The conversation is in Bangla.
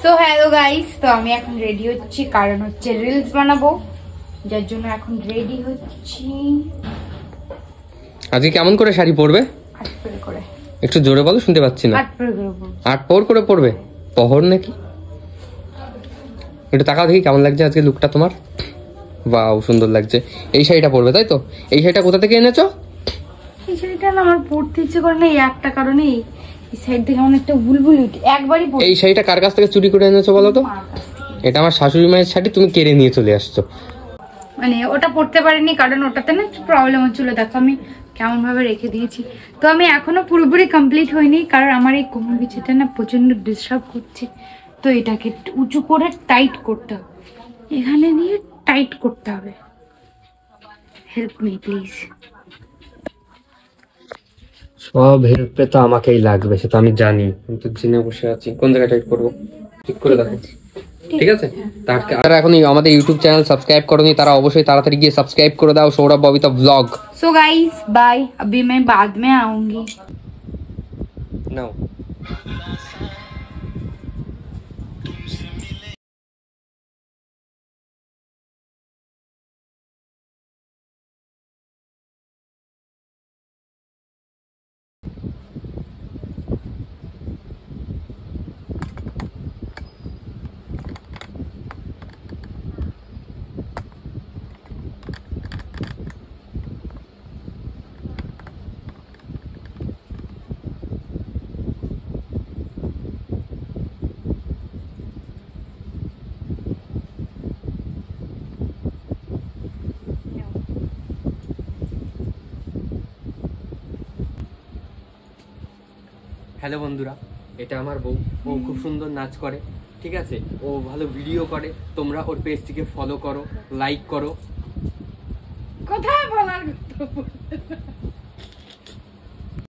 সো হ্যালো গাইস, তো আমি এখন রেডি হচ্ছি কারণ হচ্ছে রিলস বানাবো, যার জন্য এখন রেডি হচ্ছি। আজকে কেমন করে শাড়ি পরবে? 8 পরে করে। একটু জোরে বলো, শুনতে পাচ্ছি না। 8 পরে করে পরবো। 8 পর করে পরবে? পহর নাকি? একটু তাকাও দেখি কেমন লাগছে আজকে লুকটা তোমার। ওয়াও, সুন্দর লাগছে। এই শাড়িটা পরবে তাই তো? এই শাড়িটা কোথা থেকে এনেছো? এই শাড়িটা না আমার পরতে ইচ্ছে করে না, এই একটা কারণেই। এই সাইড থেকে আমার একটা বুলবুলি একবারই পরতে। এই শাড়িটা কার কাছ থেকে চুরি করে এনেছো বলো তো? এটা আমার শাশুড়ি মায়ের শাড়ি, তুমি কেড়ে নিয়ে চলে আসছো। মানে ওটা পড়তে পারিনি কারণ ওটাতে না একটু প্রবলেম হচ্ছিল, দেখো আমি কেমন ভাবে রেখে দিয়েছি। তো আমি এখনো পুরোপুরি কমপ্লিট হয়নি কারণ আমার এই কোমর বিছিটা না প্রচন্ড ডিস্টার্ব করছে। তো এটাকে একটু উঁচু করে টাইট করতে হবে, এখানে নিয়ে টাইট করতে হবে। Help me please. সব হেল্পে তো আমাকেই লাগবে, সেটা আমি জানি, কিন্তু জেনে বসে আছি কোন জায়গায় টাইট করবো। ঠিক করে দেখো, ঠিক আছে? তারা এখন আমাদের ইউটিউব চ্যানেল সাবস্ক্রাইব করনি, তারা অবশ্যই তাড়াতাড়ি গিয়ে সাবস্ক্রাইব করে দাও, Sourav Babita vlog. So guys bye, अभी मैं बाद में आऊंगी। নাও। হ্যালো বন্ধুরা, এটা আমার বউ। ও খুব সুন্দর নাচ করে, ঠিক আছে? ও ভালো ভিডিও করে, তোমরা ওর পেজটিকে ফলো করো, লাইক করো। কোথায় বলার কথা